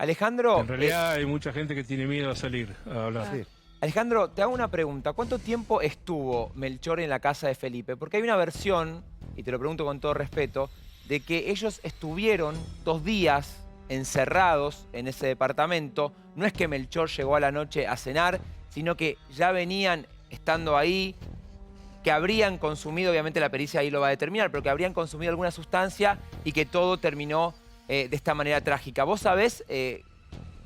Alejandro, En realidad hay mucha gente que tiene miedo a salir a hablar. Sí. Alejandro, te hago una pregunta. ¿Cuánto tiempo estuvo Melchor en la casa de Felipe? Porque hay una versión, y te lo pregunto con todo respeto, de que ellos estuvieron 2 días encerrados en ese departamento. No es que Melchor llegó a la noche a cenar, sino que ya venían estando ahí, que habrían consumido, obviamente la pericia ahí lo va a determinar, pero que habrían consumido alguna sustancia y que todo terminó de esta manera trágica. ¿Vos sabés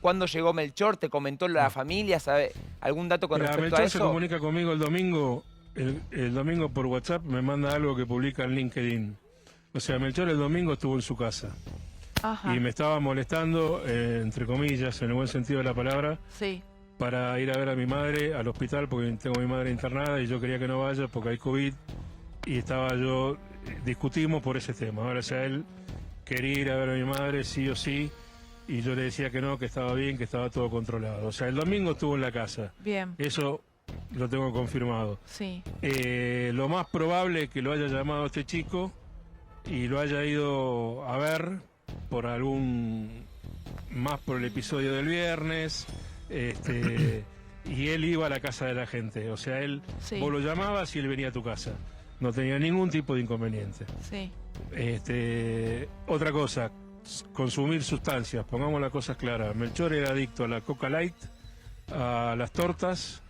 cuándo llegó Melchor? ¿Te comentó la familia? ¿Sabe algún dato con Mira, respecto Melchor a se eso? comunica conmigo el domingo. El domingo por WhatsApp me manda algo que publica en LinkedIn. O sea, Melchor el domingo estuvo en su casa. Ajá. Y me estaba molestando, entre comillas, en el buen sentido de la palabra, Sí. para ir a ver a mi madre al hospital, porque tengo a mi madre internada y yo quería que no vaya porque hay COVID. Y discutimos por ese tema. Ahora, o sea, él quería ir a ver a mi madre, sí o sí, y yo le decía que no, que estaba bien, que estaba todo controlado. O sea, el domingo estuvo en la casa. Bien. Eso lo tengo confirmado. Sí. Lo más probable es que lo haya llamado este chico y lo haya ido a ver por por el episodio del viernes, y él iba a la casa de la gente. O sea, Sí. vos lo llamabas y él venía a tu casa. No tenía ningún tipo de inconveniente. Sí. Otra cosa, consumir sustancias, pongamos las cosas claras. Melchor era adicto a la Coca Light, a las tortas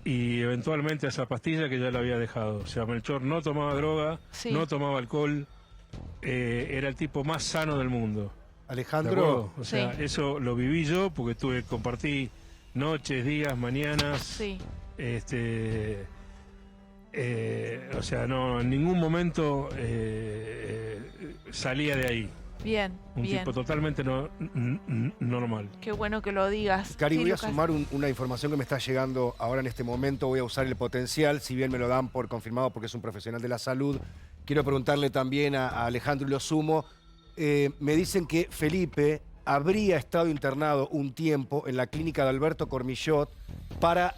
y eventualmente a esa pastilla que ya la había dejado. O sea, Melchor no tomaba droga, Sí. no tomaba alcohol, era el tipo más sano del mundo. ¿De Alejandro, acuerdo? O sea, Sí. eso lo viví yo porque compartí noches, días, mañanas. Sí. O sea, no, en ningún momento salía de ahí. Bien. Un Bien. tipo totalmente normal. Qué bueno que lo digas. Cari, Sí, voy a Lucas. sumar una información que me está llegando ahora en este momento. Voy a usar el potencial, si bien me lo dan por confirmado porque es un profesional de la salud. Quiero preguntarle también a Alejandro y lo sumo. Me dicen que Felipe habría estado internado un tiempo en la clínica de Alberto Cormillot para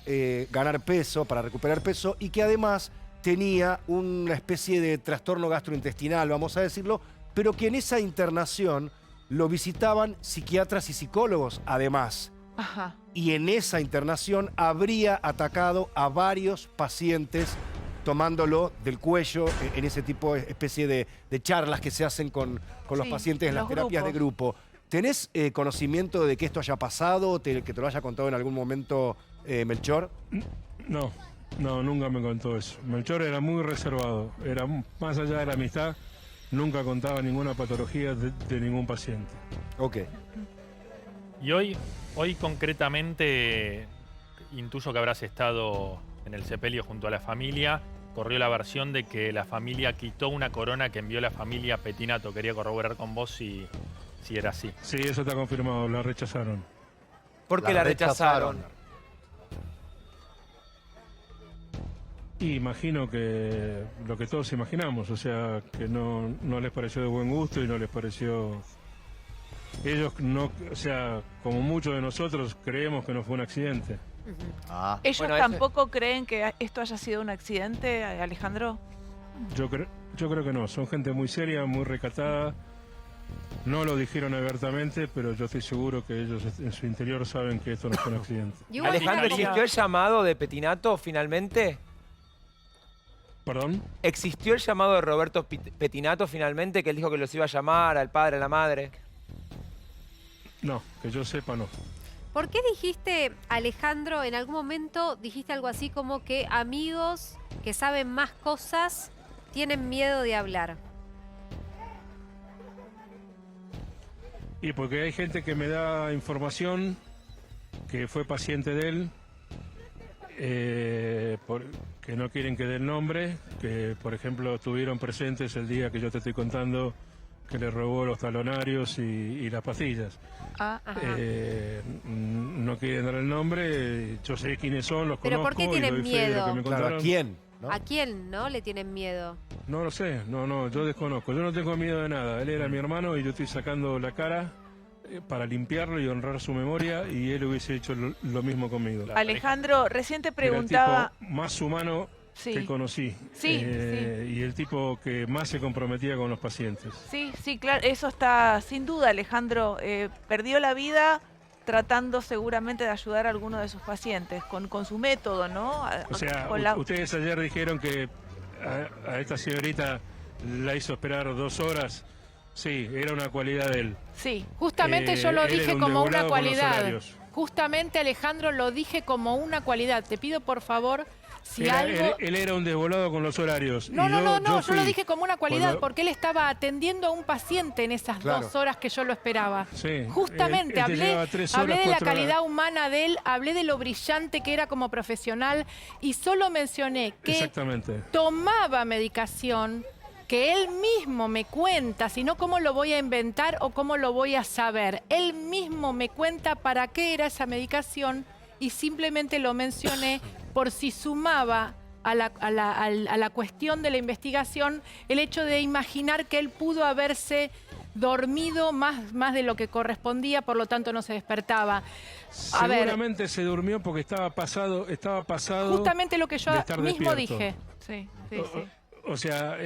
ganar peso, para recuperar peso, y que además tenía una especie de trastorno gastrointestinal, vamos a decirlo, pero que en esa internación lo visitaban psiquiatras y psicólogos además. Ajá. Y en esa internación habría atacado a varios pacientes tomándolo del cuello en ese tipo de especie de charlas que se hacen con los Sí, pacientes en en las los terapias de grupos. grupo. ¿Tenés conocimiento de que esto haya pasado, que te lo haya contado en algún momento Melchor? No, nunca me contó eso. Melchor era muy reservado, era más allá de la amistad, nunca contaba ninguna patología de ningún paciente. Ok. Y hoy concretamente, intuyo que habrás estado en el sepelio junto a la familia. Corrió la versión de que la familia quitó una corona que envió la familia Pettinato. Quería corroborar con vos si era así. Sí, eso está confirmado, la rechazaron. ¿Por qué la rechazaron? Y imagino que lo que todos imaginamos, o sea, que no les pareció de buen gusto y no les pareció... Ellos no, o sea, como muchos de nosotros creemos que no fue un accidente. ¿Ellos Bueno, tampoco creen que esto haya sido un accidente, Alejandro? Yo creo que no, son gente muy seria, muy recatada. No lo dijeron abiertamente, pero yo estoy seguro que ellos en su interior saben que esto no fue un accidente. Igual Alejandro, mira, ¿existió el llamado de Pettinato finalmente? ¿Perdón? ¿Existió el llamado de Roberto Pettinato finalmente, que él dijo que los iba a llamar al padre, a la madre? No, que yo sepa no. ¿por qué dijiste, Alejandro, en algún momento dijiste algo así como que amigos que saben más cosas tienen miedo de hablar? Y porque hay gente que me da información que fue paciente de él, que no quieren que dé el nombre, que por ejemplo estuvieron presentes el día que yo te estoy contando que le robó los talonarios y las pastillas. Ah, Ajá. No quieren dar el nombre, yo sé quiénes son, los ¿Pero conozco. por qué y tienen doy fe de lo miedo? que me Claro, ¿a contaron. quién? ¿No? ¿A quién no le tienen miedo? No lo sé, no, yo desconozco. Yo no tengo miedo de nada. Él era mi hermano y yo estoy sacando la cara para limpiarlo y honrar su memoria, y él hubiese hecho lo mismo conmigo. Alejandro, recién te Era el preguntaba... tipo más humano Sí. que conocí. Sí, Y el tipo que más se comprometía con los pacientes. Sí, sí, claro, eso está sin duda, Alejandro. Perdió la vida tratando seguramente de ayudar a alguno de sus pacientes con su método, ¿no? O sea, Con la- ustedes ayer dijeron que a esta señorita la hizo esperar 2 horas. Sí, era una cualidad de él. Sí, Justamente yo lo él era dije un como una desvolado con los cualidad. horarios. Justamente, Alejandro, lo dije como una cualidad. Te pido, por favor, si algo... Él era un desvolado con los horarios. No, y no, no, no, yo fui lo dije como una cualidad, cuando- porque él estaba atendiendo a un paciente en esas Claro. 2 horas que yo lo esperaba. Sí, Justamente, él te llevaba 3 horas, hablé de la 4 horas. calidad humana de él, hablé de lo brillante que era como profesional y solo mencioné que Exactamente. tomaba medicación que él mismo me cuenta, si no, ¿cómo lo voy a inventar o cómo lo voy a saber? Él mismo me cuenta para qué era esa medicación y simplemente lo mencioné por si sumaba a la cuestión de la investigación el hecho de imaginar que él pudo haberse dormido más de lo que correspondía, por lo tanto no se despertaba. A ver, Seguramente se durmió porque estaba pasado. justamente lo que yo de estar mismo despierto. dije. sí, sí, sí. O sea,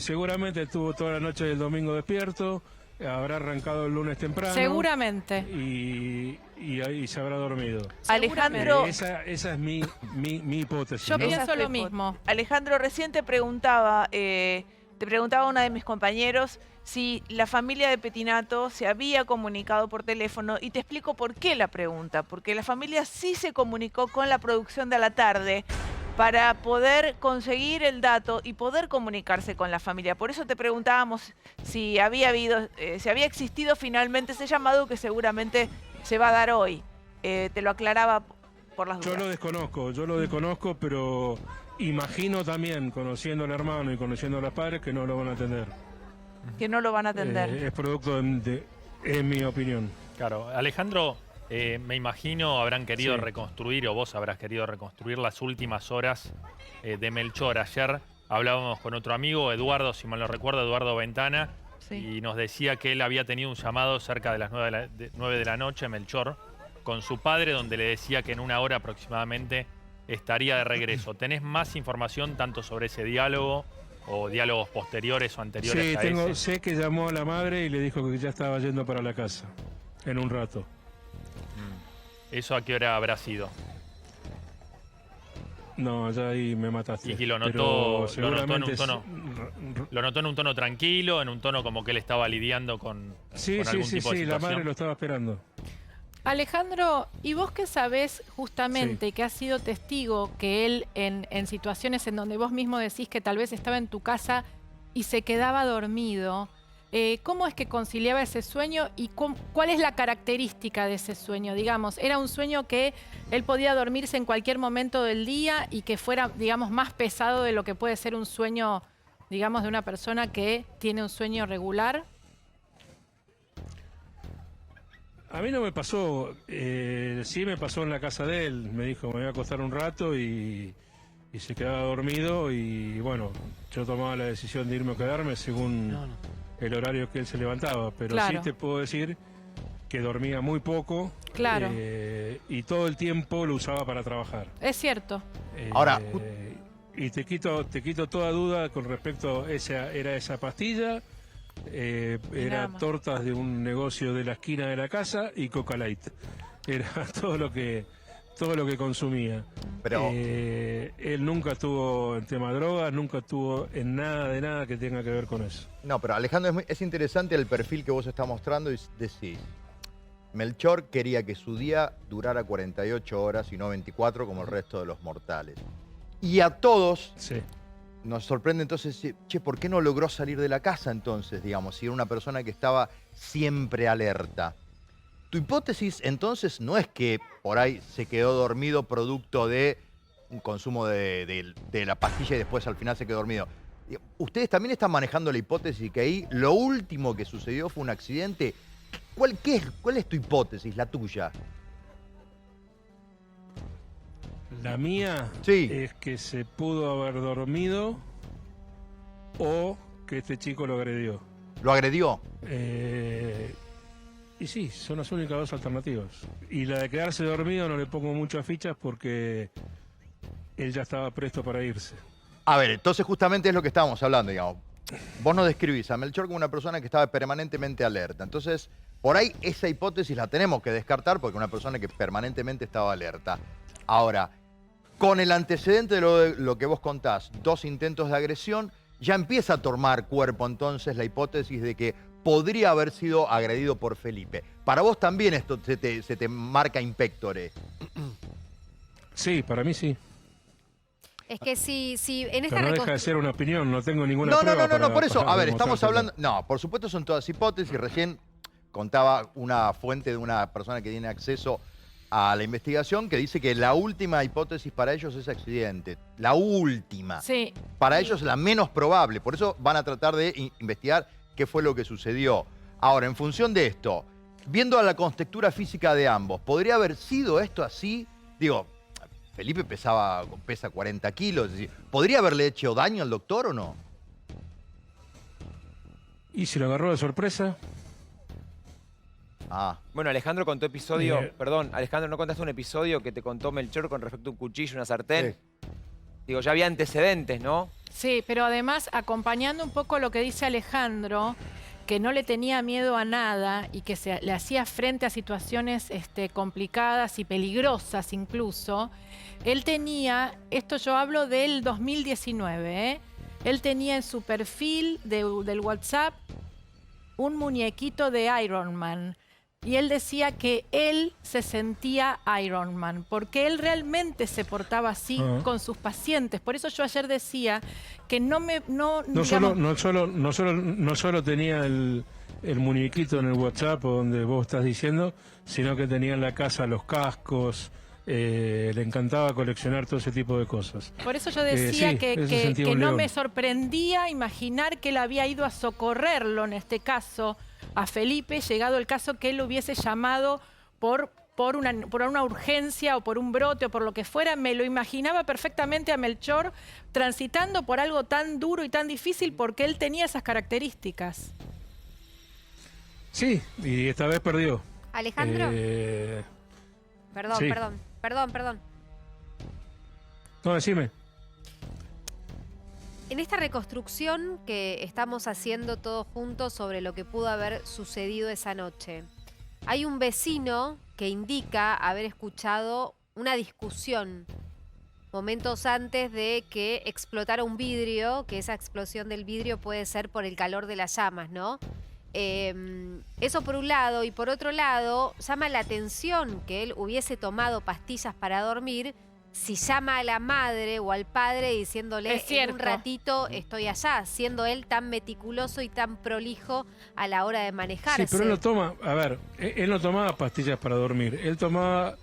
seguramente estuvo toda la noche del domingo despierto, habrá arrancado el lunes temprano. Seguramente. Y ahí se habrá dormido. Alejandro, Esa es mi hipótesis. Yo ¿no? pienso Esa lo es tu mismo. Alejandro, recién te preguntaba una de mis compañeros si la familia de Petinato se había comunicado por teléfono y te explico por qué la pregunta. Porque la familia sí se comunicó con la producción de A la Tarde para poder conseguir el dato y poder comunicarse con la familia. Por eso te preguntábamos si había existido finalmente ese llamado que seguramente se va a dar hoy. Te lo aclaraba por las dudas. Yo lo desconozco, pero imagino también, conociendo al hermano y conociendo a los padres, que no lo van a atender. Que no lo van a atender. Es producto en mi opinión. Claro, Alejandro, me imagino habrán querido Sí. reconstruir, o vos habrás querido reconstruir las últimas horas de Melchor. Ayer hablábamos con otro amigo, Eduardo, si mal no recuerdo, Eduardo Ventana, Sí. y nos decía que él había tenido un llamado cerca de las 9 de la noche, Melchor, con su padre, donde le decía que en 1 hora aproximadamente estaría de regreso. ¿Tenés más información tanto sobre ese diálogo o diálogos posteriores o anteriores Sí, a ese? sé que llamó a la madre y le dijo que ya estaba yendo para la casa en un rato. ¿Eso a qué hora habrá sido? No, ya ahí me mataste. Y lo Pero notó en seguramente un tono. ¿Lo notó en un tono tranquilo, en un tono como que él estaba lidiando con Sí, algún tipo de la situación? madre lo estaba esperando. Alejandro, ¿y vos qué sabés justamente que has sido testigo que él en situaciones en donde vos mismo decís que tal vez estaba en tu casa y se quedaba dormido? ¿Cómo es que conciliaba ese sueño y cuál es la característica de ese sueño? Digamos, ¿era un sueño que él podía dormirse en cualquier momento del día y que fuera, digamos, más pesado de lo que puede ser un sueño, digamos, de una persona que tiene un sueño regular? A mí no me pasó, sí me pasó en la casa de él. Me dijo, me voy a acostar un rato y se quedaba dormido y bueno, yo tomaba la decisión de irme o quedarme según el horario que él se levantaba. Pero Claro. sí te puedo decir que dormía muy poco. Claro. Y todo el tiempo lo usaba para trabajar. Es cierto. Ahora, y te quito toda duda con respecto a esa pastilla. nada Era más. tortas de un negocio de la esquina de la casa y Coca Light. Era todo lo que consumía. Pero- Él nunca estuvo en tema de drogas, nunca estuvo en nada de nada que tenga que ver con eso. No, pero Alejandro, es interesante el perfil que vos estás mostrando y decís, Melchor quería que su día durara 48 horas y no 24 como el resto de los mortales. Y a todos Sí. nos sorprende entonces, che, ¿por qué no logró salir de la casa entonces, digamos, si era una persona que estaba siempre alerta? Tu hipótesis entonces no es que por ahí se quedó dormido producto de un consumo de la pastilla y después al final se quedó dormido. Ustedes también están manejando la hipótesis que ahí lo último que sucedió fue un accidente. ¿Cuál es tu hipótesis, la tuya? La mía Sí. es que se pudo haber dormido o que este chico lo agredió. ¿Lo agredió? Y sí, son las únicas dos alternativas. Y la de quedarse dormido no le pongo muchas fichas porque él ya estaba presto para irse. A ver, entonces justamente es lo que estábamos hablando, digamos. Vos nos describís a Melchor como una persona que estaba permanentemente alerta. Entonces, por ahí esa hipótesis la tenemos que descartar porque una persona que permanentemente estaba alerta. Ahora, con el antecedente de lo que vos contás, 2 intentos de agresión, ya empieza a tomar cuerpo entonces la hipótesis de que podría haber sido agredido por Felipe. Para vos también esto se te marca impectore. Sí, para mí sí. Es que si en esta Pero no deja de ser una opinión, no tengo ninguna No, prueba no, por eso, para a ver, estamos demostrártelo. hablando... No, por supuesto son todas hipótesis. Recién contaba una fuente de una persona que tiene acceso a la investigación que dice que la última hipótesis para ellos es accidente. La última. Sí. Para ellos la menos probable. Por eso van a tratar de investigar qué fue lo que sucedió. Ahora, en función de esto, viendo a la contextura física de ambos, ¿podría haber sido esto así? Digo, Felipe pesa 40 kilos. Es decir, ¿podría haberle hecho daño al doctor o no? ¿Y si lo agarró de sorpresa? Ah, Bueno, Alejandro contó episodio... Perdón, Alejandro, ¿no contaste un episodio que te contó Melchor con respecto a un cuchillo, una sartén? Digo, ya había antecedentes, ¿no? Sí, pero además, acompañando un poco lo que dice Alejandro, que no le tenía miedo a nada y que le hacía frente a situaciones complicadas y peligrosas incluso, él tenía, esto yo hablo del 2019, ¿eh? Él tenía en su perfil del WhatsApp un muñequito de Iron Man. Y él decía que él se sentía Iron Man, porque él realmente se portaba así con sus pacientes. Por eso yo ayer decía que no solo tenía el muñequito en el WhatsApp donde vos estás diciendo, sino que tenía en la casa los cascos, le encantaba coleccionar todo ese tipo de cosas. Por eso yo decía sí, que no me sorprendía imaginar que él había ido a socorrerlo, en este caso, a Felipe, llegado el caso que él lo hubiese llamado por una urgencia o por un brote o por lo que fuera. Me lo imaginaba perfectamente a Melchor transitando por algo tan duro y tan difícil porque él tenía esas características. Sí, y esta vez perdió. Alejandro. Perdón, sí. perdón. No, decime. En esta reconstrucción que estamos haciendo todos juntos sobre lo que pudo haber sucedido esa noche, hay un vecino que indica haber escuchado una discusión momentos antes de que explotara un vidrio, que esa explosión del vidrio puede ser por el calor de las llamas, ¿no? Eso por un lado, y por otro lado, llama la atención que él hubiese tomado pastillas para dormir. Si llama a la madre o al padre diciéndole en un ratito estoy allá, siendo él tan meticuloso y tan prolijo a la hora de manejarse. Sí, pero él no toma, a ver, él no tomaba pastillas para dormir, él tomaba,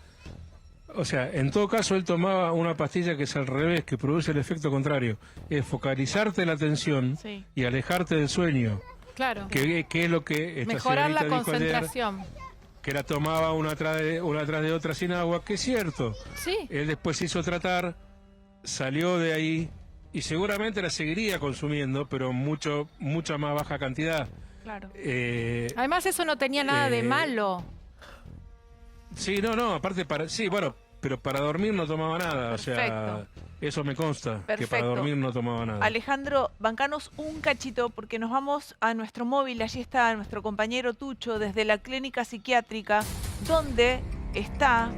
o sea, en todo caso él tomaba una pastilla que es al revés, que produce el efecto contrario, es focalizarte la atención y alejarte del sueño. Claro. Que es lo que esta mejorar la señorita dijo concentración. ayer, que la tomaba una tras de otra sin agua, que es cierto. Sí. Él después se hizo tratar, salió de ahí y seguramente la seguiría consumiendo, pero mucha más baja cantidad. Claro. Además eso no tenía nada de malo. Sí, no, aparte pero para dormir no tomaba nada. Perfecto. O sea, eso me consta, que para Perfecto. dormir no tomaba nada. Alejandro, bancanos un cachito porque nos vamos a nuestro móvil. Allí está nuestro compañero Tucho desde la clínica psiquiátrica donde está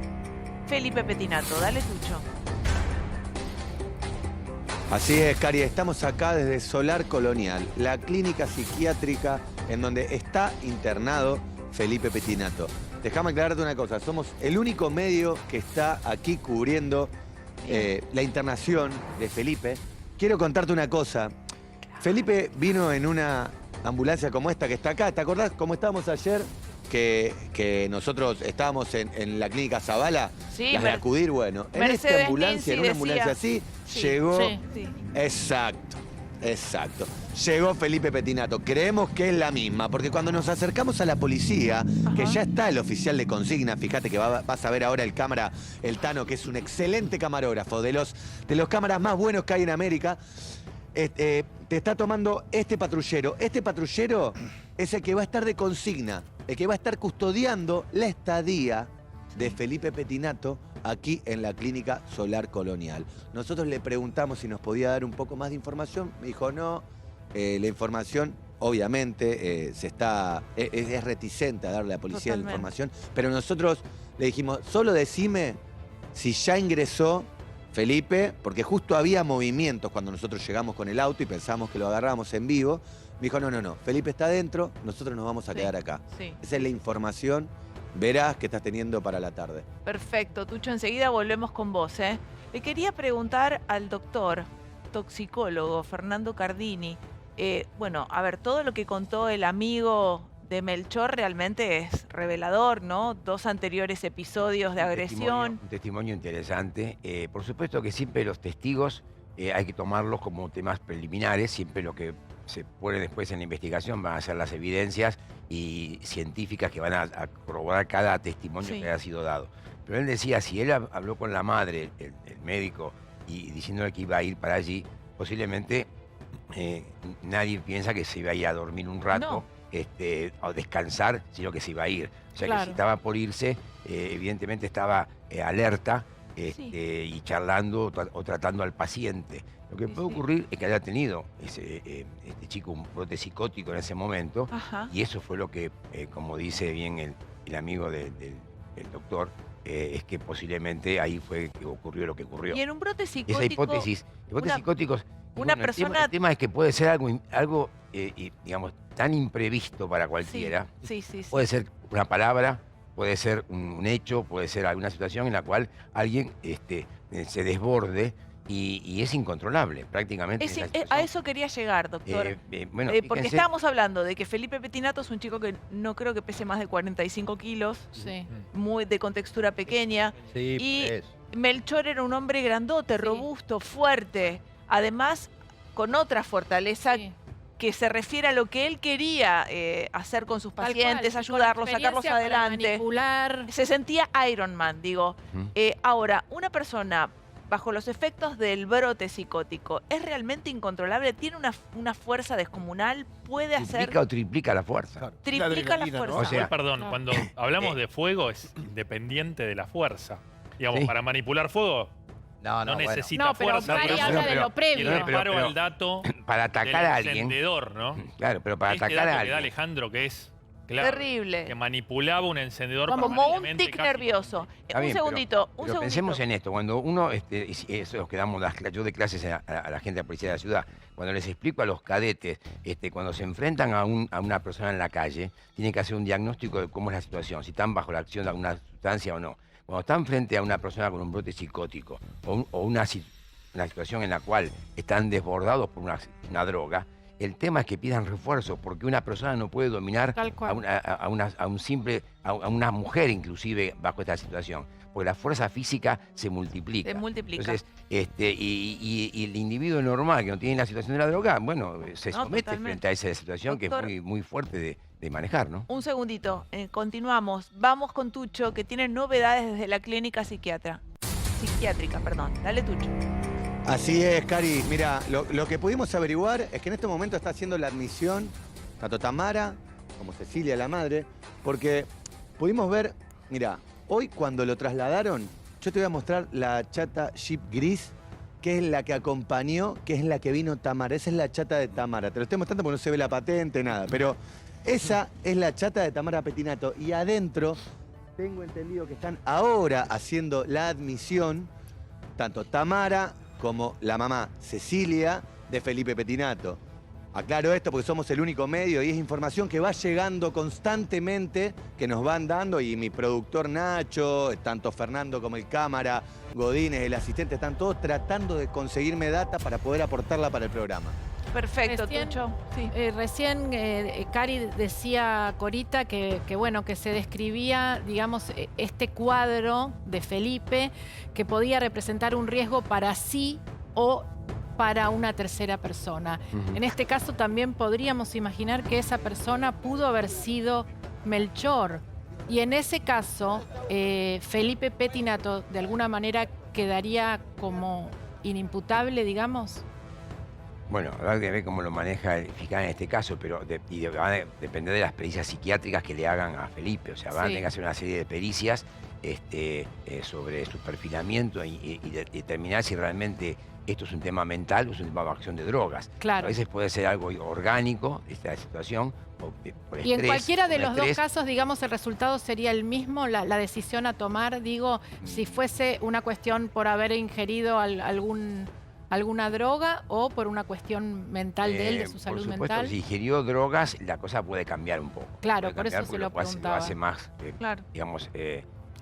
Felipe Pettinato. Dale, Tucho. Así es, Cari, estamos acá desde Solar Colonial, la clínica psiquiátrica en donde está internado Felipe Pettinato. Déjame aclararte una cosa, somos el único medio que está aquí cubriendo la internación de Felipe. Quiero contarte una cosa. Felipe vino en una ambulancia como esta que está acá. ¿Te acordás cómo estábamos ayer? Que nosotros estábamos en la clínica Zavala, Sí, las de acudir, bueno. En esta Mercedes ambulancia, en una Lindsay ambulancia decía. así, llegó... Sí. Exacto. Llegó Felipe Pettinato. Creemos que es la misma, porque cuando nos acercamos a la policía, que ya está el oficial de consigna, fíjate que vas a ver ahora el cámara, el Tano, que es un excelente camarógrafo, de los cámaras más buenos que hay en América, te está tomando este patrullero. Este patrullero es el que va a estar de consigna, el que va a estar custodiando la estadía de Felipe Pettinato aquí en la Clínica Solar Colonial. Nosotros le preguntamos si nos podía dar un poco más de información. Me dijo no. La información, obviamente, es reticente a darle a la policía la información. Pero nosotros le dijimos, solo decime si ya ingresó Felipe, porque justo había movimientos cuando nosotros llegamos con el auto y pensamos que lo agarrábamos en vivo. Me dijo, no, Felipe está adentro, nosotros nos vamos a quedar acá. Sí. Esa es la información, verás, que estás teniendo para la tarde. Perfecto, Tucho, enseguida volvemos con vos, ¿eh? Le quería preguntar al doctor, toxicólogo, Fernando Cardini. Bueno, a ver, todo lo que contó el amigo de Melchor realmente es revelador, ¿no? 2 anteriores episodios de agresión. Un testimonio interesante. Por supuesto que siempre los testigos hay que tomarlos como temas preliminares. Siempre lo que se pone después en la investigación van a ser las evidencias y científicas que van a corroborar cada testimonio que haya sido dado. Pero él decía, si él habló con la madre, el médico, y diciéndole que iba a ir para allí, posiblemente nadie piensa que se iba a ir a dormir un rato. O descansar, sino que se iba a ir. O sea que si estaba por irse, evidentemente estaba alerta y charlando o tratando al paciente. Lo que puede ocurrir es que haya tenido este chico un brote psicótico en ese momento. Y eso fue lo que, como dice bien el amigo del doctor, es que posiblemente ahí fue que ocurrió lo que ocurrió. Y en un brote psicótico... Esa hipótesis, brotes psicóticos... Una bueno, persona... el tema es que puede ser algo digamos, tan imprevisto para cualquiera. Sí. Puede ser una palabra, puede ser un hecho, puede ser alguna situación en la cual alguien se desborde y es incontrolable prácticamente. A eso quería llegar, doctor. Bueno, porque estábamos hablando de que Felipe Pettinato es un chico que no creo que pese más de 45 kilos, muy de contextura pequeña. Sí, y pues. Melchor era un hombre grandote, robusto, fuerte, además con otra fortaleza que se refiere a lo que él quería hacer con sus pacientes, ayudarlos, sacarlos adelante. Manipular. Se sentía Iron Man, digo. Ahora, una persona bajo los efectos del brote psicótico, ¿es realmente incontrolable? ¿Tiene una fuerza descomunal? ¿Puede hacer...? Duplica o triplica la fuerza. Claro. Triplica la fuerza. O sea, Perdón, cuando hablamos de fuego es independiente de la fuerza. Digamos, para manipular fuego no necesita No, pero fuerza. Cari habla de lo Y previo. no paro al dato para atacar a del alguien. encendedor, ¿no? Claro, pero para Este atacar dato a que da alguien. Alejandro, que es claro, Terrible. que manipulaba un encendedor Como un permanentemente, tic casi. nervioso. Está Un bien, segundito, pero pensemos en esto. Cuando uno, eso que damos yo de clases a la gente de la policía de la ciudad, cuando les explico a los cadetes, cuando se enfrentan a una persona en la calle, tienen que hacer un diagnóstico de cómo es la situación, si están bajo la acción de alguna sustancia o no. Cuando están frente a una persona con un brote psicótico o una situación en la cual están desbordados por una droga, el tema es que pidan refuerzo, porque una persona no puede dominar a una mujer inclusive bajo esta situación, porque la fuerza física se multiplica. Entonces, y el individuo normal que no tiene la situación de la droga, bueno, se somete frente a esa situación, doctor, que es muy fuerte de manejar, ¿no? Un segundito, continuamos. Vamos con Tucho, que tiene novedades desde la clínica psiquiátrica. Dale, Tucho. Así es, Cari. Mira, lo que pudimos averiguar es que en este momento está haciendo la admisión tanto Tamara como Cecilia, la madre, porque pudimos ver, mira, hoy cuando lo trasladaron, yo te voy a mostrar la chata Jeep gris, que es la que acompañó, que es la que vino Tamara. Esa es la chata de Tamara. Te lo estoy mostrando porque no se ve la patente, nada, pero esa es la chata de Tamara Pettinato. Y adentro tengo entendido que están ahora haciendo la admisión tanto Tamara como la mamá Cecilia de Felipe Pettinato. Aclaro esto porque somos el único medio y es información que va llegando constantemente, que nos van dando, y mi productor Nacho, tanto Fernando como el cámara, Godínez, el asistente, están todos tratando de conseguirme data para poder aportarla para el programa. Perfecto, Tucho. Recién Cari decía, Corita, que bueno, que se describía, digamos, este cuadro de Felipe que podía representar un riesgo para sí o para una tercera persona. En este caso también podríamos imaginar que esa persona pudo haber sido Melchor. Y en ese caso, Felipe Pettinato de alguna manera quedaría como inimputable, digamos. Bueno, habrá que ver cómo lo maneja el fiscal en este caso, pero va a depender de las pericias psiquiátricas que le hagan a Felipe. O sea, van a tener que hacer una serie de pericias sobre su perfilamiento y determinar si realmente esto es un tema mental o es un tema de acción de drogas. Claro. A veces puede ser algo orgánico, esta situación, por estrés. Y en cualquiera de un los dos estrés. casos, digamos, el resultado sería el mismo, la decisión a tomar, digo, si fuese una cuestión por haber ingerido alguna droga o por una cuestión mental de él, de su salud Por supuesto, mental. si ingirió drogas, la cosa puede cambiar un poco. Claro, Puede por eso cambiar se porque lo preguntaba. hace más, Claro. digamos,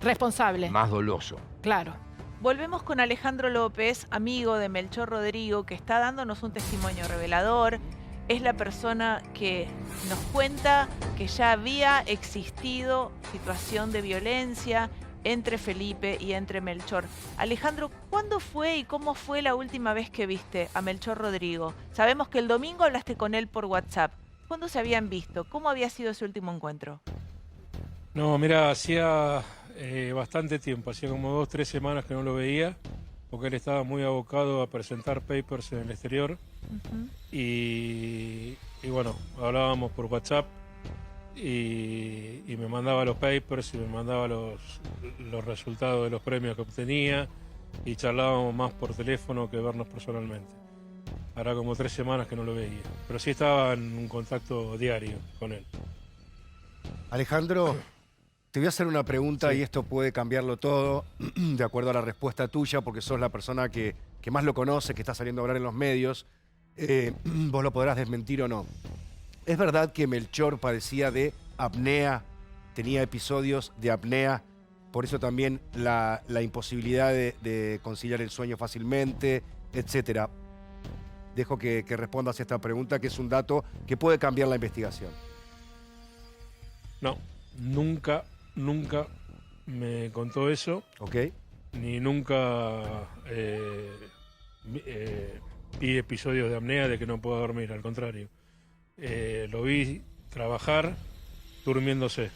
Responsable, más doloso. claro. Volvemos con Alejandro López, amigo de Melchor Rodrigo, que está dándonos un testimonio revelador. Es la persona que nos cuenta que ya había existido situación de violencia entre Felipe y entre Melchor. Alejandro, ¿cuándo fue y cómo fue la última vez que viste a Melchor Rodrigo? Sabemos que el domingo hablaste con él por WhatsApp. ¿Cuándo se habían visto? ¿Cómo había sido ese último encuentro? No, mira, hacía bastante tiempo, hacía como 2 o 3 semanas que no lo veía, porque él estaba muy abocado a presentar papers en el exterior. Y bueno, hablábamos por WhatsApp y me mandaba los papers y me mandaba los resultados de los premios que obtenía y charlábamos más por teléfono que vernos personalmente. Hará como 3 semanas que no lo veía, pero sí estaba en un contacto diario con él. Alejandro, te voy a hacer una pregunta y esto puede cambiarlo todo de acuerdo a la respuesta tuya, porque sos la persona que más lo conoce, que está saliendo a hablar en los medios. Vos lo podrás desmentir o no. ¿Es verdad que Melchor padecía de apnea, tenía episodios de apnea, por eso también la imposibilidad de conciliar el sueño fácilmente, etcétera? Dejo que respondas a esta pregunta, que es un dato que puede cambiar la investigación. No, nunca me contó eso. ¿Ok? Ni nunca vi episodios de apnea de que no pueda dormir, al contrario. Lo vi trabajar durmiéndose.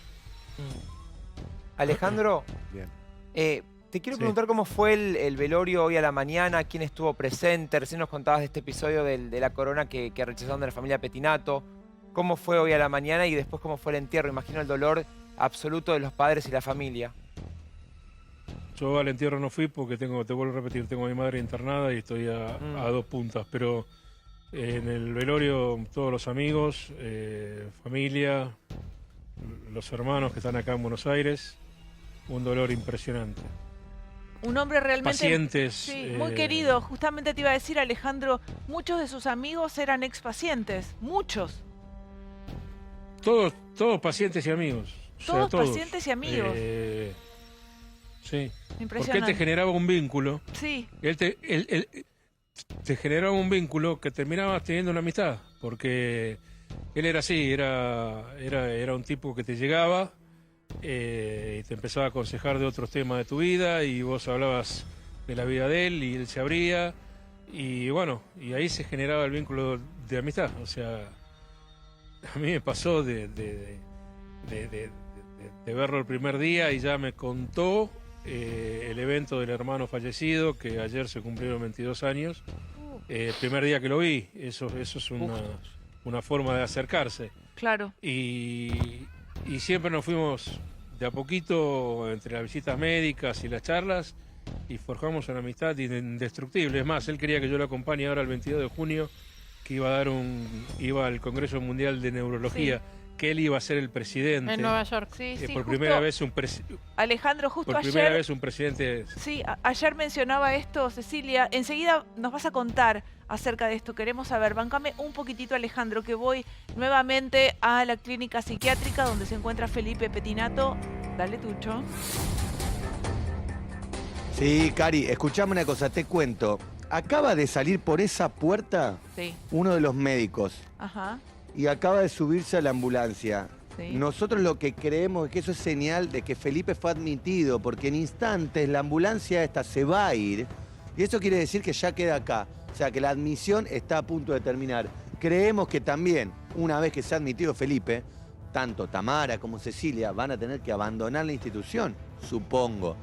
Alejandro, Bien. te quiero Sí. preguntar cómo fue el velorio hoy a la mañana, quién estuvo presente. Recién nos contabas de este episodio de la corona que rechazaron de la familia Petinato. ¿Cómo fue hoy a la mañana y después cómo fue el entierro? Imagino el dolor absoluto de los padres y la familia. Yo al entierro no fui porque te vuelvo a repetir, tengo a mi madre internada y estoy a 2 puntas, pero en el velorio todos los amigos, familia, los hermanos que están acá en Buenos Aires, un dolor impresionante. Un hombre realmente... Pacientes. Sí, muy querido. Justamente te iba a decir, Alejandro, muchos de sus amigos eran expacientes. Muchos. Todos pacientes y amigos. O sea, Todos pacientes y amigos. Sí. Porque él Impresionante. te generaba un vínculo. Sí, Él te generaba un vínculo que terminabas teniendo una amistad. Porque él era así, era un tipo que te llegaba y te empezaba a aconsejar de otros temas de tu vida y vos hablabas de la vida de él y él se abría. Y bueno, y ahí se generaba el vínculo de amistad. O sea, a mí me pasó de verlo el primer día y ya me contó el evento del hermano fallecido, que ayer se cumplieron 22 años. El primer día que lo vi, eso es una forma de acercarse. claro. Y siempre nos fuimos de a poquito entre las visitas médicas y las charlas y forjamos una amistad indestructible. Es más, él quería que yo lo acompañe ahora el 22 de junio, que iba al Congreso Mundial de Neurología, que él iba a ser el presidente. En Nueva York. Sí, sí, por justo, primera vez Alejandro, justo por primera ayer... vez un presidente. Sí, ayer mencionaba esto, Cecilia. Enseguida nos vas a contar acerca de esto. Queremos saber. Bancame un poquitito, Alejandro, que voy nuevamente a la clínica psiquiátrica donde se encuentra Felipe Petinato. Dale, Tucho. Sí, Cari, escuchame una cosa, te cuento. Acaba de salir por esa puerta Sí. uno de los médicos Ajá. y acaba de subirse a la ambulancia. Sí. Nosotros lo que creemos es que eso es señal de que Felipe fue admitido, porque en instantes la ambulancia esta se va a ir y eso quiere decir que ya queda acá. O sea, que la admisión está a punto de terminar. Creemos que también, una vez que se ha admitido Felipe, tanto Tamara como Cecilia van a tener que abandonar la institución, supongo.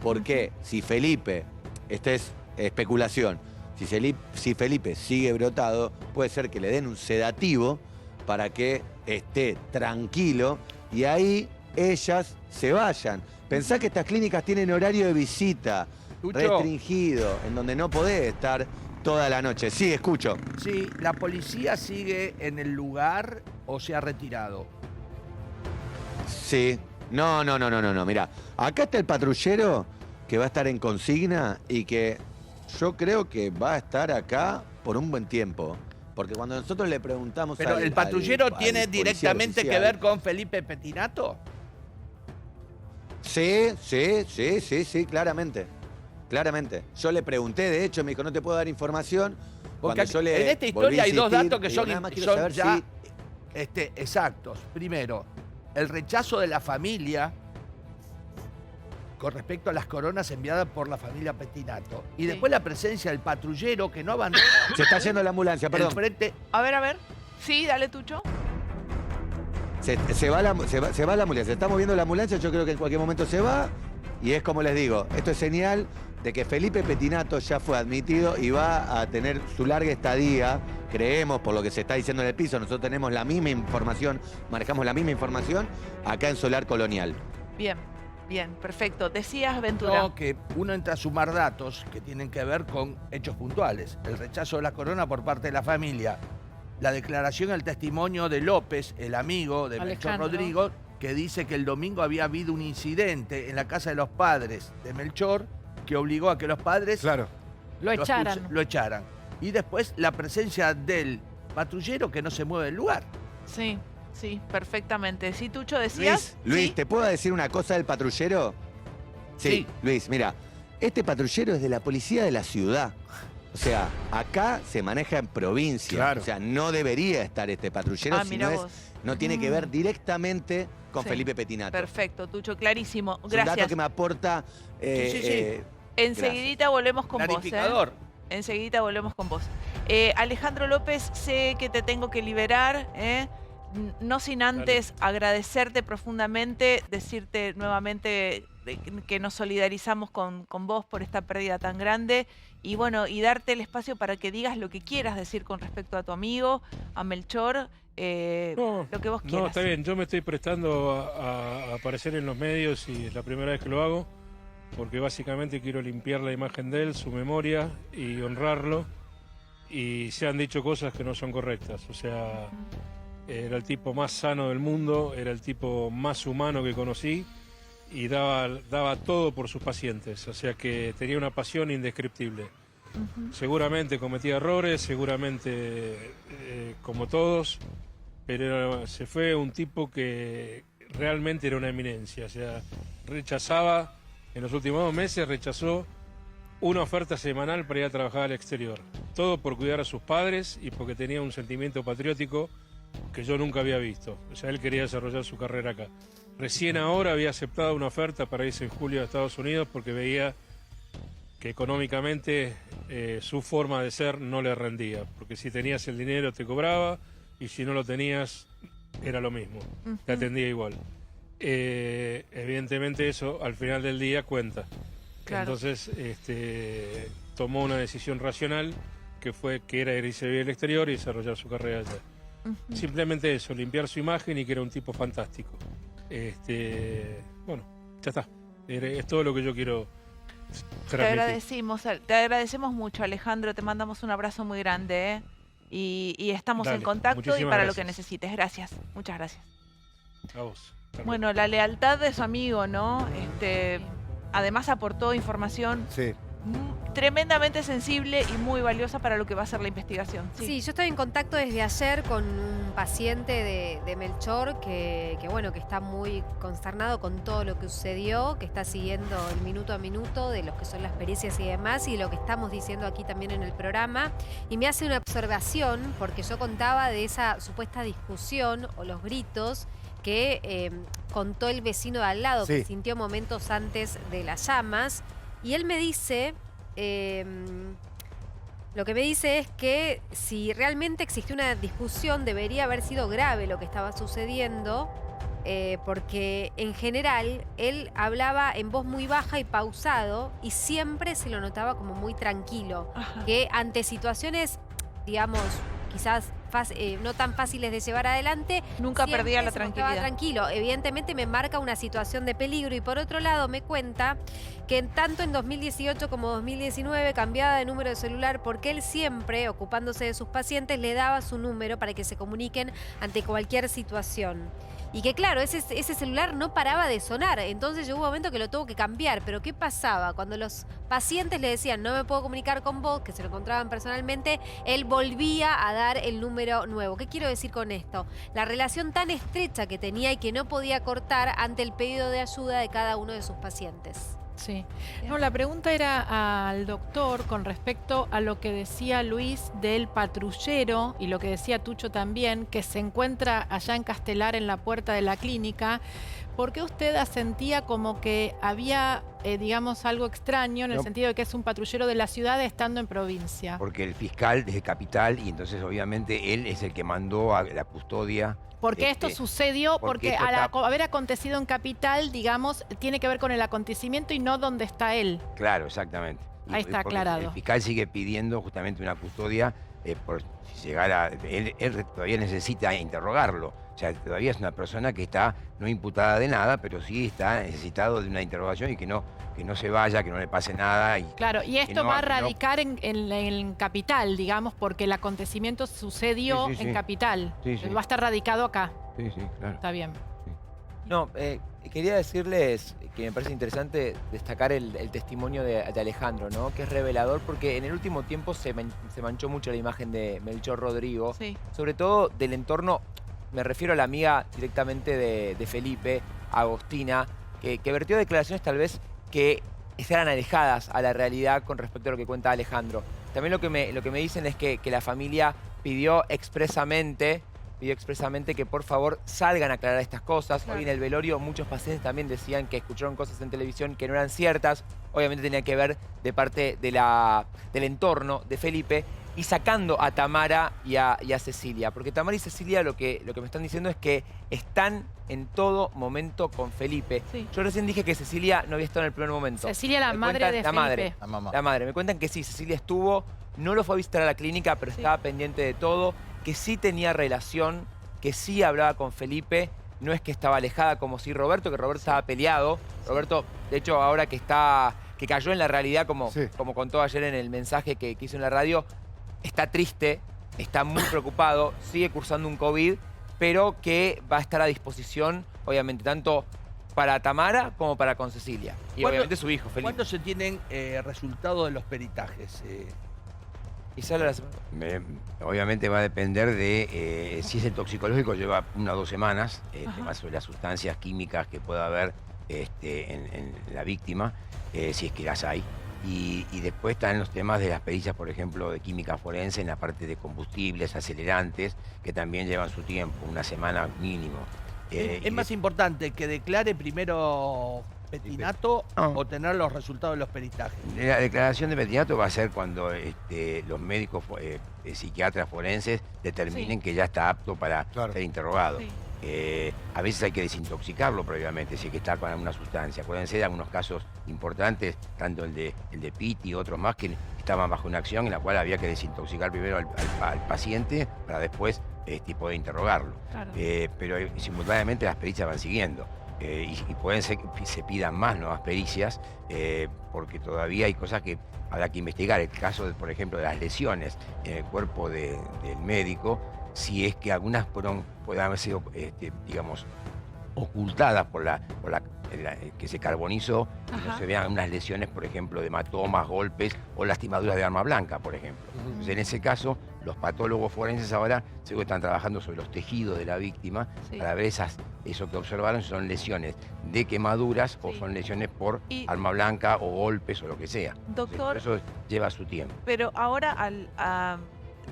Porque si Felipe, esta es especulación, si Felipe sigue brotado, puede ser que le den un sedativo para que esté tranquilo y ahí ellas se vayan. Pensá que estas clínicas tienen horario de visita Tucho. restringido, en donde no podés estar toda la noche. Sí, escucho. Sí, ¿la policía sigue en el lugar o se ha retirado? Sí. No. Mirá, acá está el patrullero que va a estar en consigna y que yo creo que va a estar acá por un buen tiempo. Porque cuando nosotros le preguntamos ¿Pero el patrullero tiene directamente que ver con Felipe Pettinato? Sí, claramente. Claramente. Yo le pregunté, de hecho, me dijo, no te puedo dar información. Porque Cuando yo le en esta volví historia a hay dos insistir, datos que digo, son, nada más quiero son saber ya si- exactos. Primero, el rechazo de la familia con respecto a las coronas enviadas por la familia Pettinato. Y Sí. después la presencia del patrullero que no abandona Se está yendo la ambulancia, el perdón. frente. A ver. Sí, dale, Tucho. Se va la ambulancia, se está moviendo la ambulancia, yo creo que en cualquier momento se va. Y es como les digo, esto es señal de que Felipe Pettinato ya fue admitido y va a tener su larga estadía, creemos, por lo que se está diciendo en el piso, nosotros tenemos la misma información, manejamos la misma información, acá en Solar Colonial. Bien, perfecto. Decías, Ventura. No, que uno entra a sumar datos que tienen que ver con hechos puntuales. El rechazo de la corona por parte de la familia. La declaración, el testimonio de López, el amigo de Melchor Alejandro. Rodrigo, que dice que el domingo había habido un incidente en la casa de los padres de Melchor que obligó a que los padres Claro. Lo echaran. lo echaran. Y después la presencia del patrullero que no se mueve del lugar. Sí, perfectamente. Sí, Tucho, decías. Luis, ¿Sí? ¿te puedo decir una cosa del patrullero? Sí. Luis, mira, este patrullero es de la policía de la ciudad. O sea, acá se maneja en provincia. Claro. O sea, no debería estar este patrullero, Ah, mira vos. no tiene que ver directamente con Sí. Felipe Pettinato. Perfecto, Tucho, clarísimo. Es un dato Gracias. que me aporta... Sí. Enseguidita volvemos con vos. Clarificador. Enseguidita volvemos con vos. Alejandro López, sé que te tengo que liberar, no sin antes agradecerte profundamente, decirte nuevamente que nos solidarizamos con vos por esta pérdida tan grande y bueno, y darte el espacio para que digas lo que quieras decir con respecto a tu amigo, a Melchor, lo que vos quieras. No, está bien, yo me estoy prestando a aparecer en los medios y es la primera vez que lo hago, porque básicamente quiero limpiar la imagen de él, su memoria y honrarlo. Y se han dicho cosas que no son correctas, o sea, era el tipo más sano del mundo, era el tipo más humano que conocí y daba todo por sus pacientes, o sea que tenía una pasión indescriptible. Seguramente cometía errores, seguramente como todos, pero se fue un tipo que realmente era una eminencia, o sea, rechazaba, en los últimos 2 meses rechazó una oferta semanal para ir a trabajar al exterior. Todo por cuidar a sus padres y porque tenía un sentimiento patriótico que yo nunca había visto. O sea, él quería desarrollar su carrera acá. Recién ahora había aceptado una oferta para irse en julio a Estados Unidos porque veía que económicamente su forma de ser no le rendía. Porque si tenías el dinero te cobraba y si no lo tenías era lo mismo. Te atendía igual. Evidentemente eso al final del día cuenta. Claro. Entonces tomó una decisión racional que era irse a vivir al exterior y desarrollar su carrera allá. Simplemente eso, limpiar su imagen y que era un tipo fantástico. Bueno, ya está. Es todo lo que yo quiero transmitir. Te agradecemos mucho, Alejandro. Te mandamos un abrazo muy grande, y estamos Dale, en contacto y muchísimas para lo gracias. que necesites. Gracias, muchas gracias. A vos. Carlos. Bueno, la lealtad de su amigo, ¿no? Además aportó información Sí. tremendamente sensible y muy valiosa para lo que va a ser la investigación. Sí, yo estoy en contacto desde ayer con un paciente de Melchor que bueno, que está muy consternado con todo lo que sucedió, que está siguiendo el minuto a minuto de lo que son las pericias y demás, y lo que estamos diciendo aquí también en el programa. Y me hace una observación, porque yo contaba de esa supuesta discusión o los gritos que contó el vecino de al lado, que Sí. sintió momentos antes de las llamas. Y él me dice... lo que me dice es que si realmente existió una discusión debería haber sido grave lo que estaba sucediendo, porque en general él hablaba en voz muy baja y pausado y siempre se lo notaba como muy tranquilo, Ajá. que ante situaciones, digamos, quizás no tan fáciles de llevar adelante. Nunca siempre perdía la se mostraba tranquilidad. tranquilo. Evidentemente me marca una situación de peligro y por otro lado me cuenta que tanto en 2018 como 2019 cambiaba de número de celular porque él siempre, ocupándose de sus pacientes, le daba su número para que se comuniquen ante cualquier situación. Y que claro, ese celular no paraba de sonar, entonces llegó un momento que lo tuvo que cambiar. Pero ¿qué pasaba? Cuando los pacientes le decían no me puedo comunicar con vos, que se lo encontraban personalmente, él volvía a dar el número nuevo. ¿Qué quiero decir con esto? La relación tan estrecha que tenía y que no podía cortar ante el pedido de ayuda de cada uno de sus pacientes. Sí. No, la pregunta era al doctor con respecto a lo que decía Luis del patrullero y lo que decía Tucho también, que se encuentra allá en Castelar en la puerta de la clínica. ¿Por qué usted sentía como que había, digamos, algo extraño en el sentido de que es un patrullero de la ciudad estando en provincia? Porque el fiscal desde Capital, y entonces obviamente él es el que mandó a la custodia. Porque esto sucedió porque esto al está- haber acontecido en Capital, digamos, tiene que ver con el acontecimiento y no donde está él. Claro, exactamente. Ahí está porque aclarado. El fiscal sigue pidiendo justamente una custodia por si llegara. Él todavía necesita interrogarlo. O sea, todavía es una persona que está no imputada de nada, pero sí está necesitado de una interrogación y que no se vaya, que no le pase nada. Claro, y esto no- va a que no- radicar en Capital, digamos, porque el acontecimiento sucedió Sí, sí, sí. en Capital. Sí, sí. Va a estar radicado acá. Sí, sí, claro. Está bien. No, quería decirles que me parece interesante destacar el testimonio de Alejandro, ¿no? Que es revelador porque en el último tiempo se manchó mucho la imagen de Melchor Rodrigo. Sí. Sobre todo del entorno, me refiero a la amiga directamente de Felipe, Agostina, que vertió declaraciones tal vez que estaban alejadas a la realidad con respecto a lo que cuenta Alejandro. También lo que me dicen es que la familia pidió expresamente que por favor salgan a aclarar estas cosas. Claro. Hoy en el velorio muchos pacientes también decían que escucharon cosas en televisión que no eran ciertas. Obviamente tenía que ver de parte del entorno de Felipe y sacando a Tamara y a Cecilia. Porque Tamara y Cecilia lo que me están diciendo es que están en todo momento con Felipe. Sí. Yo recién dije que Cecilia no había estado en el primer momento. Cecilia, la Me madre cuentan- de la Felipe. madre. La mamá. La madre. Me cuentan que sí, Cecilia estuvo, no lo fue a visitar a la clínica, pero Sí. estaba pendiente de todo, que sí tenía relación, que sí hablaba con Felipe, no es que estaba alejada como si Roberto, que Roberto estaba peleado. Roberto, de hecho, ahora que cayó en la realidad, como contó ayer en el mensaje que hizo en la radio, está triste, está muy preocupado, sigue cursando un COVID, pero que va a estar a disposición, obviamente, tanto para Tamara como para con Cecilia. Y ¿Cuándo- obviamente su hijo, Felipe. ¿Cuándo se tienen resultados de los peritajes? Y sale la semana. Obviamente va a depender de si es el toxicológico, lleva 1 o 2 semanas, Ajá. temas sobre las sustancias químicas que pueda haber en la víctima, si es que las hay. Y después están los temas de las pericias, por ejemplo, de química forense en la parte de combustibles, acelerantes, que también llevan su tiempo, 1 semana mínimo. ¿Es más importante que declare primero Petinato No. o tener los resultados de los peritajes? La declaración de Petinato va a ser cuando los médicos psiquiatras forenses determinen que ya está apto para ser interrogado. Sí. A veces hay que desintoxicarlo previamente, si es que está con alguna sustancia. Pueden ser algunos casos importantes, tanto el de Pitti y otros más, que estaban bajo una acción en la cual había que desintoxicar primero al paciente para después poder interrogarlo. Claro. Pero simultáneamente las pericias van siguiendo. Y pueden ser que se pidan más nuevas pericias, porque todavía hay cosas que habrá que investigar. El caso, por ejemplo, de las lesiones en el cuerpo del médico, si es que algunas pueden haber sido, digamos, ocultadas por la que se carbonizó y no Ajá. se vean unas lesiones, por ejemplo, de hematomas, golpes o lastimaduras de arma blanca, por ejemplo. Entonces, en ese caso, los patólogos forenses ahora seguro están trabajando sobre los tejidos de la víctima Sí. para ver eso que observaron, si son lesiones de quemaduras o Sí. son lesiones por Y- arma blanca o golpes o lo que sea. Doctor, Eso lleva su tiempo. pero ahora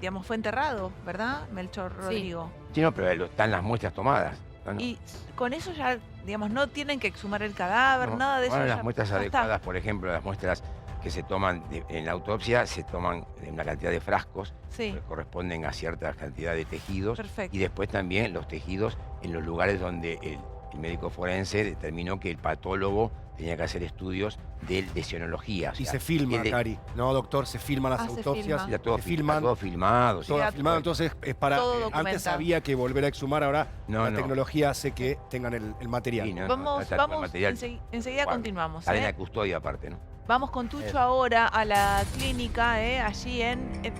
digamos, fue enterrado, ¿verdad? Melchor Rodrigo. Sí, no, pero están las muestras tomadas. ¿no? Y con eso ya, digamos, no tienen que exhumar el cadáver, No, nada de eso. ahora ya- las muestras ya está. adecuadas, por ejemplo, las muestras que se toman en la autopsia, se toman en una cantidad de frascos Sí. que corresponden a cierta cantidad de tejidos. Perfecto. Y después también los tejidos en los lugares donde el médico forense determinó que el patólogo tenía que hacer estudios de lesionología. O Y sea, se filma, el de- Cari. No, doctor, se filman las Ah, se autopsias. filma. Está todo, se filmado, filman. todo filmado. sí. Todo Sí, filmado, entonces es para. todo Antes documentado. había que volver a exhumar, ahora No, la no. tecnología hace que tengan el material. Sí, no, no, Vamos, está todo el vamos, material. enseguida Guarda. continuamos. Cadena de custodia aparte, ¿no? Vamos con Tucho ahora a la clínica, allí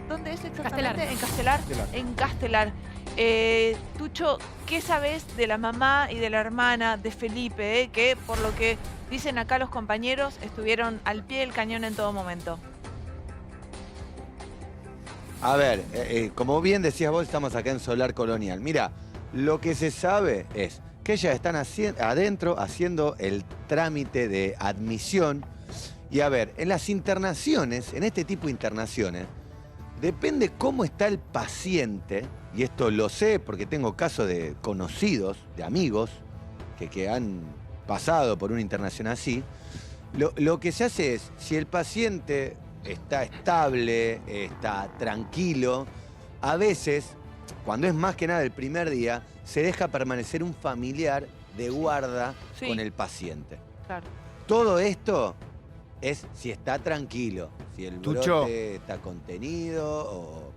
¿dónde es exactamente? Castelar. En Castelar. Castelar. En Castelar. Tucho, ¿qué sabes de la mamá y de la hermana de Felipe? Que por lo que dicen acá los compañeros, estuvieron al pie del cañón en todo momento. A ver, como bien decías vos, estamos acá en Solar Colonial. Mira, lo que se sabe es que ellas están adentro haciendo el trámite de admisión. Y a ver, en las internaciones, en este tipo de internaciones, depende cómo está el paciente, y esto lo sé porque tengo casos de conocidos, de amigos, que han pasado por una internación así. Lo que se hace es, si el paciente está estable, está tranquilo, a veces, cuando es más que nada el primer día, se deja permanecer un familiar de guarda Sí. con el paciente. Claro. Todo esto es si está tranquilo, si el Tucho. brote está contenido o...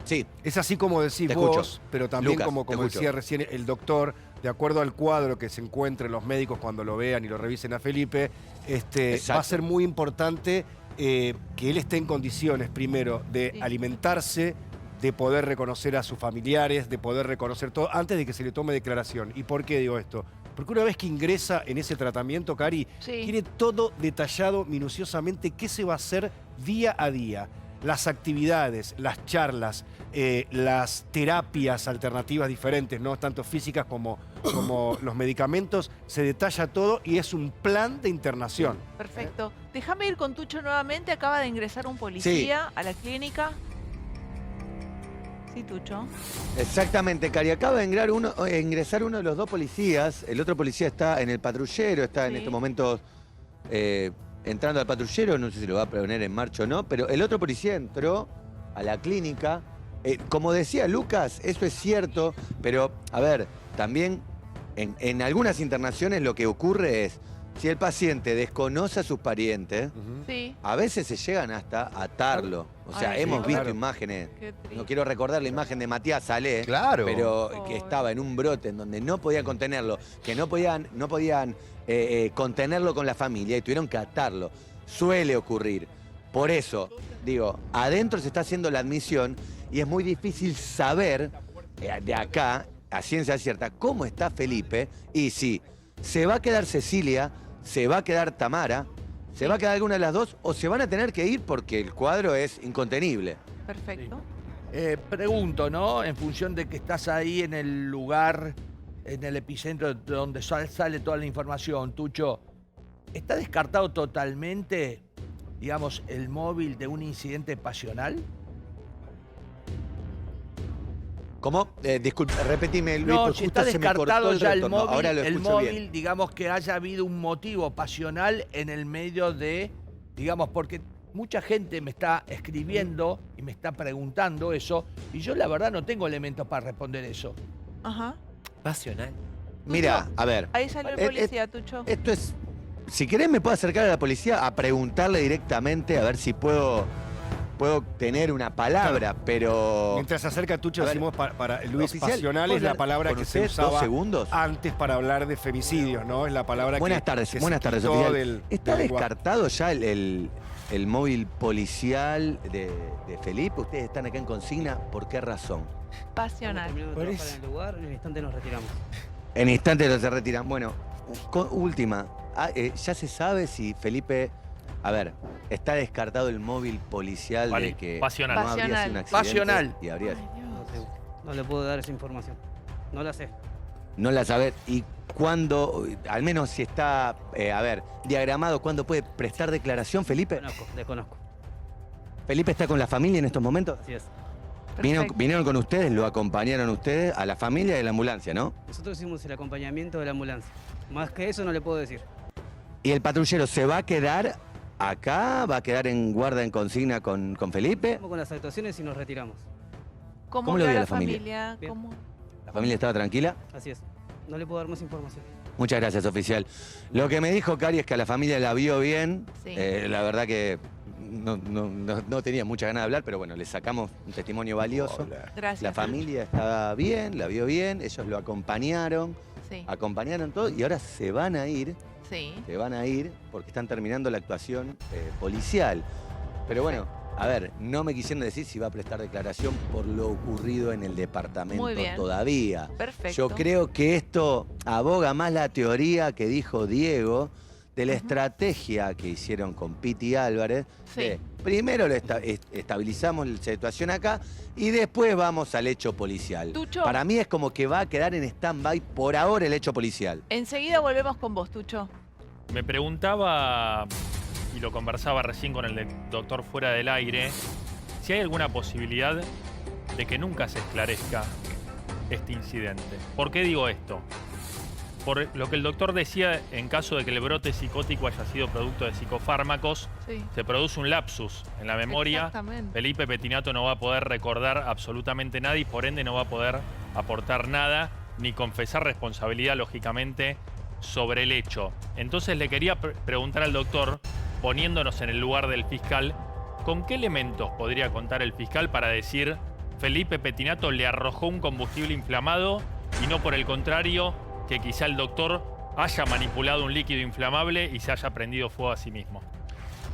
Sí, Es así como decís Te vos, escucho. pero también Lucas, como te escucho. decía recién el doctor, de acuerdo al cuadro que se encuentren los médicos cuando lo vean y lo revisen a Felipe, va Exacto. a ser muy importante que él esté en condiciones, primero, de Sí. alimentarse, de poder reconocer a sus familiares, de poder reconocer todo, antes de que se le tome declaración. ¿Y por qué digo esto? Porque una vez que ingresa en ese tratamiento, Cari, Sí. tiene todo detallado minuciosamente qué se va a hacer día a día. Las actividades, las charlas, las terapias alternativas diferentes, ¿no? Tanto físicas como los medicamentos, se detalla todo y es un plan de internación. Perfecto. Déjame ir con Tucho nuevamente. Acaba de ingresar un policía a la clínica. Sí, Tucho. exactamente, Cari. Acaba de ingresar uno de los dos policías. El otro policía está en el patrullero, está en Sí. estos momentos entrando al patrullero. No sé si lo va a poner en marcha o no, pero el otro policía entró a la clínica. Como decía Lucas, eso es cierto, pero a ver, también en algunas internaciones lo que ocurre es, si el paciente desconoce a sus parientes, Sí. a veces se llegan hasta atarlo. O sea, Ay, hemos sí, visto claro. imágenes. Qué triste. No quiero recordar la imagen de Matías Salé, Claro. pero que Pobre. estaba en un brote en donde no podían contenerlo, que no podían contenerlo con la familia y tuvieron que atarlo. Suele ocurrir. Por eso, digo, adentro se está haciendo la admisión y es muy difícil saber de acá, a ciencia cierta, cómo está Felipe y si se va a quedar Cecilia, se va a quedar Tamara, se va a quedar alguna de las dos o se van a tener que ir porque el cuadro es incontenible. Perfecto. Pregunto, ¿no? En función de que estás ahí en el lugar, en el epicentro de donde sale toda la información, Tucho, ¿está descartado totalmente, digamos, el móvil de un incidente pasional? ¿Cómo? Disculpe, repetime, Luis, No, porque si justo está se me cortó descartado ya el retorno. móvil, Ahora lo escucho bien. digamos que haya habido un motivo pasional en el medio de, digamos, porque mucha gente me está escribiendo y me está preguntando eso, y yo la verdad no tengo elementos para responder eso. Ajá. Pasional. Mira, a ver, Ahí salió el policía, Tucho. esto es... Si querés me puedo acercar a la policía a preguntarle directamente a ver si puedo tener una palabra, pero... Mientras se acerca Tucho, A ver, decimos para Luis, oficial, pasional ¿puedo es la hablar palabra con que se usted 2 usaba segundos? antes para hablar de femicidios, ¿no? Es la palabra Buenas que tardes, se buenas tardes, quitó oficial. del ¿Está lenguaje. descartado ya el móvil policial de Felipe? Ustedes están acá en consigna, ¿por qué razón? Pasional. En el lugar, en el instante nos retiramos. En instantes se retiran. Bueno, última. ¿Ya se sabe si Felipe... A ver, está descartado el móvil policial de que Pasional. no habría sido un Pasional. accidente? Pasional. Y habría... No le puedo dar esa información. No la sé. No la sabe. ¿Y cuándo, al menos si está, diagramado, cuándo puede prestar declaración, Felipe? Desconozco. ¿Felipe está con la familia en estos momentos? Así es. ¿Vinieron con ustedes, lo acompañaron ustedes a la familia de la ambulancia, no? Nosotros hicimos el acompañamiento de la ambulancia. Más que eso no le puedo decir. ¿Y el patrullero se va a quedar acá? ¿Va a quedar en guarda en consigna con Felipe? Vamos con las actuaciones y nos retiramos. ¿Cómo lo queda ve la la familia? familia? Bien. ¿Cómo? ¿La familia estaba tranquila? Así es. No le puedo dar más información. Muchas gracias, oficial. Lo que me dijo Cari es que a la familia la vio bien. Sí. La verdad que no tenía mucha ganas de hablar, pero bueno, le sacamos un testimonio valioso. Gracias. La familia estaba bien, la vio bien, ellos lo acompañaron, Sí. acompañaron todo y ahora se van a ir. Sí. Se van a ir porque están terminando la actuación policial. Pero bueno, a ver, no me quisieron decir si va a prestar declaración por lo ocurrido en el departamento Muy bien. todavía. Perfecto. Yo creo que esto aboga más la teoría que dijo Diego de la estrategia que hicieron con Piti Álvarez. Sí. De, primero estabilizamos la situación acá y después vamos al hecho policial. Tucho. Para mí es como que va a quedar en stand-by por ahora el hecho policial. Enseguida volvemos con vos, Tucho. Me preguntaba, y lo conversaba recién con el doctor fuera del aire, si hay alguna posibilidad de que nunca se esclarezca este incidente. ¿Por qué digo esto? Por lo que el doctor decía, en caso de que el brote psicótico haya sido producto de psicofármacos, Sí. se produce un lapsus en la memoria. Exactamente. Felipe Pettinato no va a poder recordar absolutamente nada y por ende no va a poder aportar nada ni confesar responsabilidad, lógicamente, sobre el hecho. Entonces le quería preguntar al doctor, poniéndonos en el lugar del fiscal, ¿con qué elementos podría contar el fiscal para decir Felipe Pettinato le arrojó un combustible inflamado y no por el contrario, que quizá el doctor haya manipulado un líquido inflamable y se haya prendido fuego a sí mismo?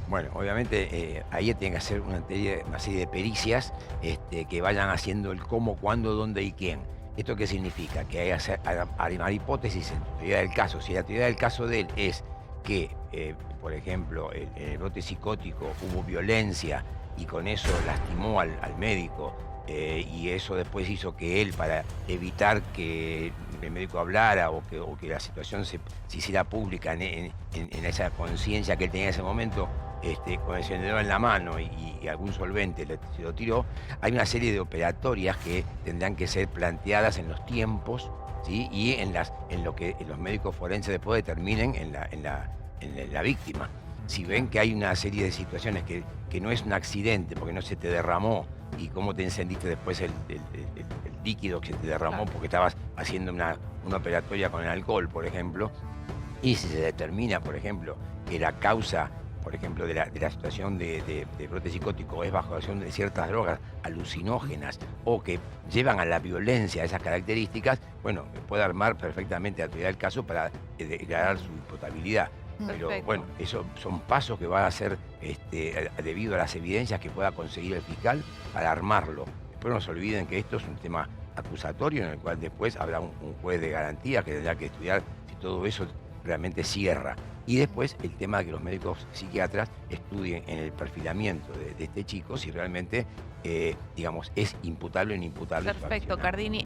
Bueno, obviamente ahí tiene que hacer una serie de pericias que vayan haciendo el cómo, cuándo, dónde y quién. ¿Esto qué significa? Que hay que armar hipótesis en la teoría del caso. Si la teoría del caso de él es que, por ejemplo, en el brote psicótico hubo violencia y con eso lastimó al médico, y eso después hizo que él, para evitar que el médico hablara o que la situación se hiciera pública en esa conciencia que él tenía en ese momento, con el encendedor en la mano y algún solvente se lo tiró, hay una serie de operatorias que tendrán que ser planteadas en los tiempos, ¿sí? Y en lo que los médicos forenses después determinen en la víctima. Si ven que hay una serie de situaciones que no es un accidente porque no se te derramó y cómo te encendiste después el líquido que se te derramó porque estabas haciendo una operatoria con el alcohol, por ejemplo, y si se determina, por ejemplo, que la causa, por ejemplo, de la situación de brote psicótico es bajo acción de ciertas drogas alucinógenas o que llevan a la violencia esas características, bueno, puede armar perfectamente la teoría del caso para declarar su imputabilidad. Pero Perfecto. bueno, esos son pasos que va a hacer debido a las evidencias que pueda conseguir el fiscal para armarlo. Después no se olviden que esto es un tema acusatorio en el cual después habrá un juez de garantía que tendrá que estudiar si todo eso realmente cierra. Y después el tema de que los médicos psiquiatras estudien en el perfilamiento de este chico si realmente, digamos, es imputable o no imputable. su Perfecto, accionar. Cardini.